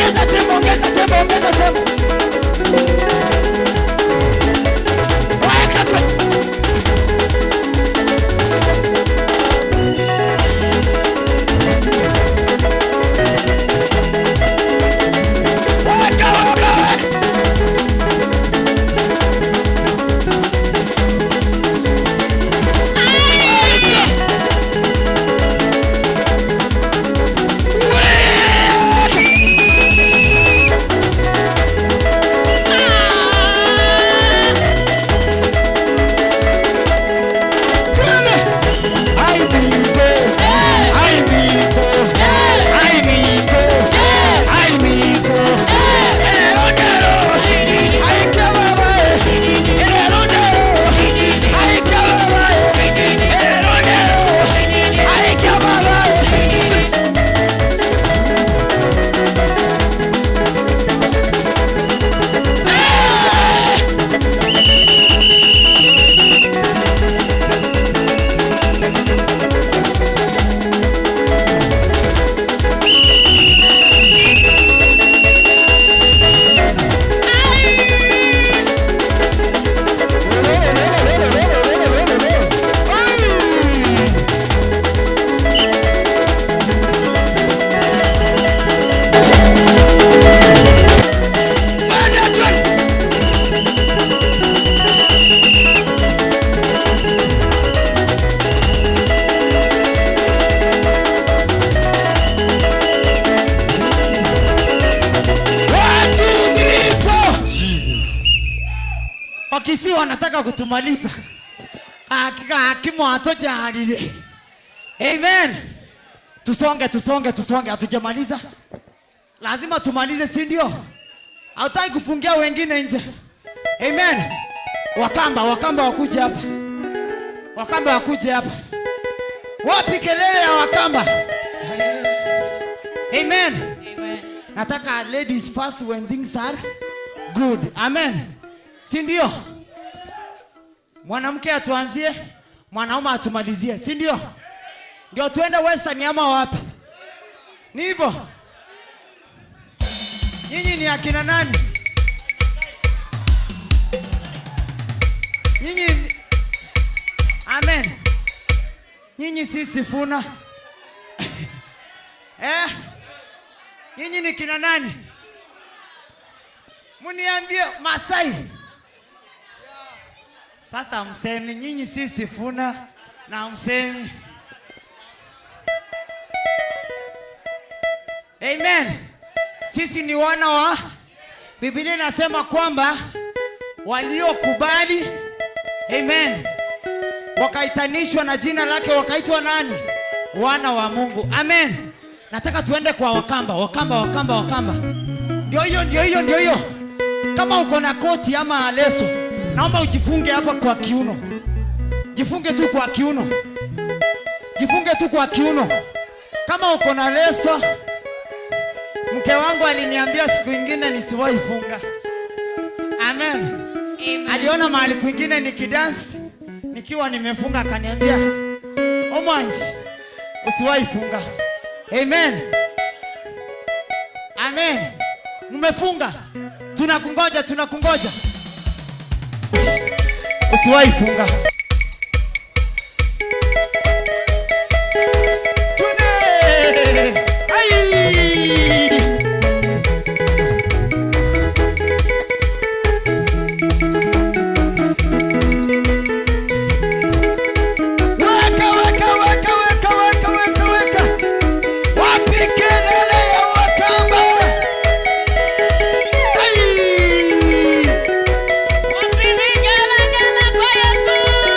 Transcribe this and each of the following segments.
Ongeza tempo, ongeza tempo, ongeza tempo. Wakisi wanataka kutumaliza. Hakika hakimu hatojahalile. Amen. Tusonge. Hatujamaliza. Lazima tumalize, si ndio? Hautaki kufungia wengine nje. Amen. Wakamba wakuje hapa. Wakamba wakuje hapa. Wapi kelele ya Wakamba? Amen. Nataka ladies first when things are good. Amen. Si ndio? Mwanamke atuanzie, mwanaume atumalizie, si ndio? Ndio tuende Western ama wapi? Ni hivyo. Nyinyi ni akina nani? Nyinyi Amen. Nyinyi si Sifuna. Nyinyi ni kina nani? Muniambie Masai. Sasa msemi nyinyi si Sifuna na msemi. Amen. Sisi ni wana wa Biblia inasema kwamba waliokubali, amen, wakaitanishwa na jina lake wakaitwa nani? Wana wa Mungu. Amen. Nataka tuende kwa Wakamba. Ndio hiyo. Kama uko na koti ama leso, naomba ujifunge hapa kwa kiuno. Jifunge tu kwa kiuno. Kama uko na leso, mke wangu aliniambia siku nyingine nisiwahi funga. Amen. Aliona mahali kwingine nikidance nikiwa nimefunga, akaniambia, "Omwanji, usiwahi funga." Amen. Mmefunga. Tunakungoja. Usiwahi funga. Wapige gala kwa Yesu.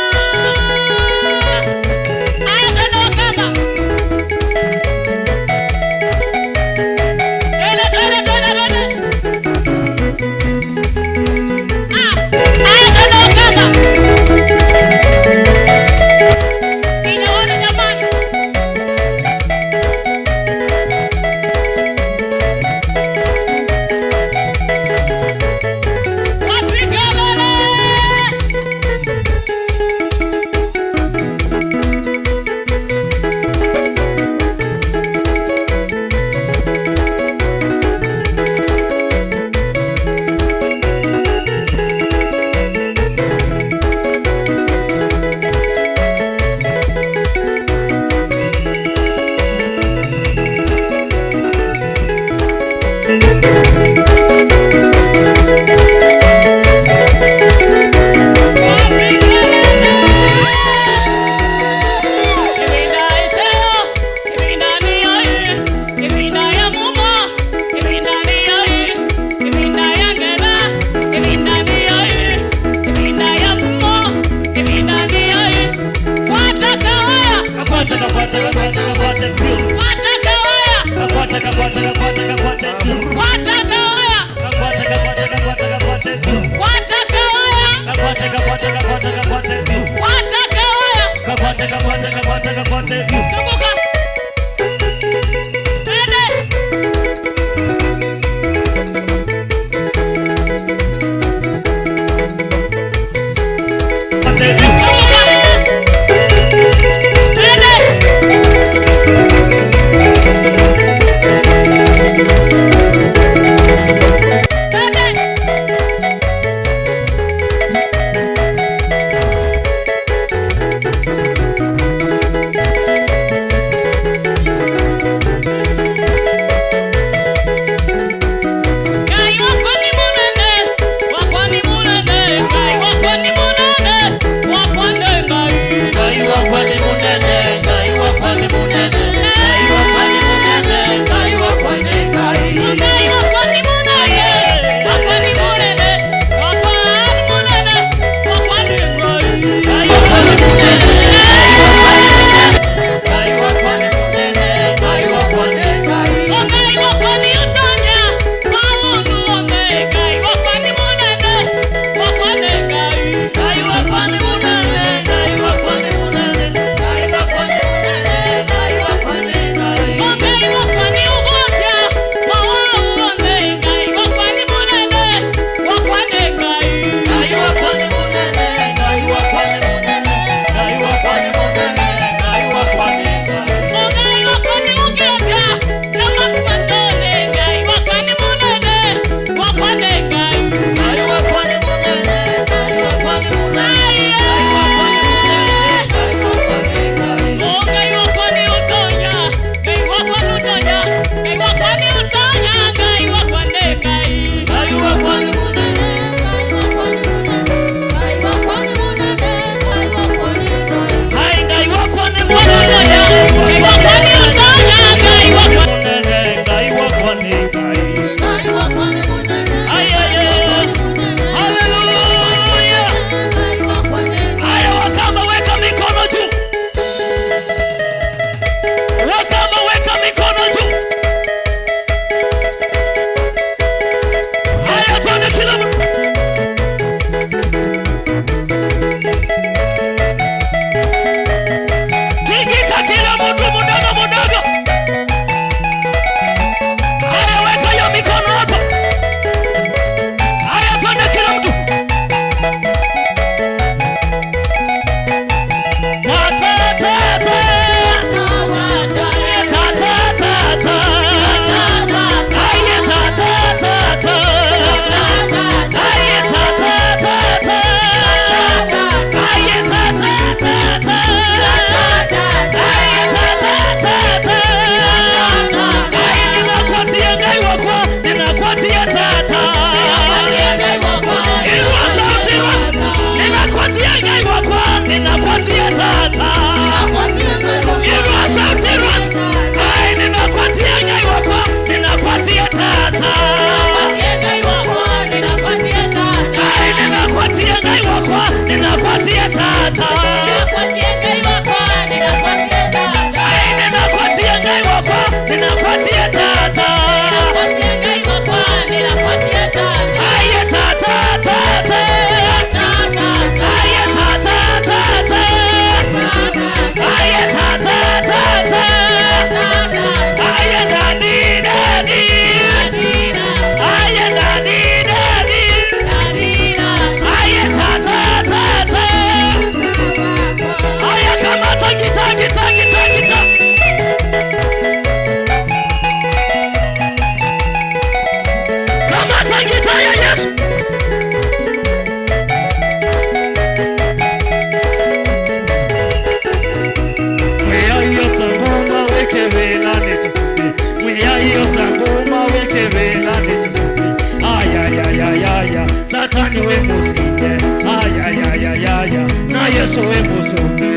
Satani we musinde, ayayayayaya, na Yesu we musinde.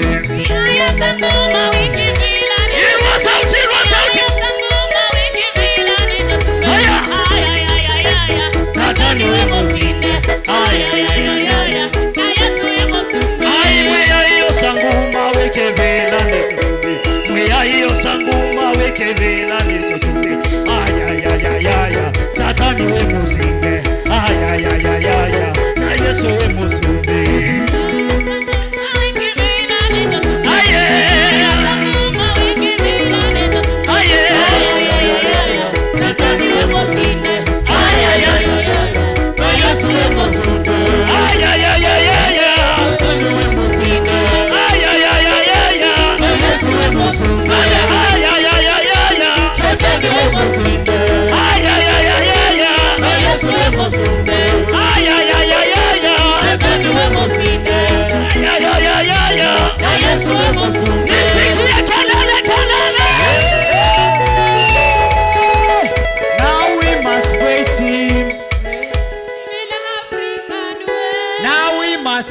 Aya sangoma wiki vila ni Irwa sauti, irwa sauti. Aya sangoma wiki vila ni tusumbe. Ayayayayaya, Satani we musinde, ayayayayaya, na Yesu we musumbe. ai mwe ya iyo sanguma weke vela netusumbe. Mwe ya Satani we musinde. Ay ay ay ay ay. Na Yesu we musinde.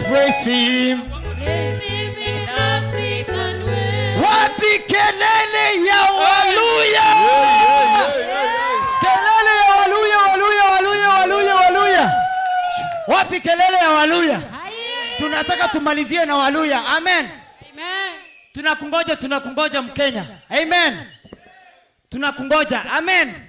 Praise him. Wapi kelele ya haleluya? Kelele ya haleluya, haleluya, haleluya, haleluya, haleluya. Wapi kelele ya haleluya? Tunataka tumalizie na haleluya. Amen. Tunakungoja Mkenya. Amen. Tunakungoja. Amen.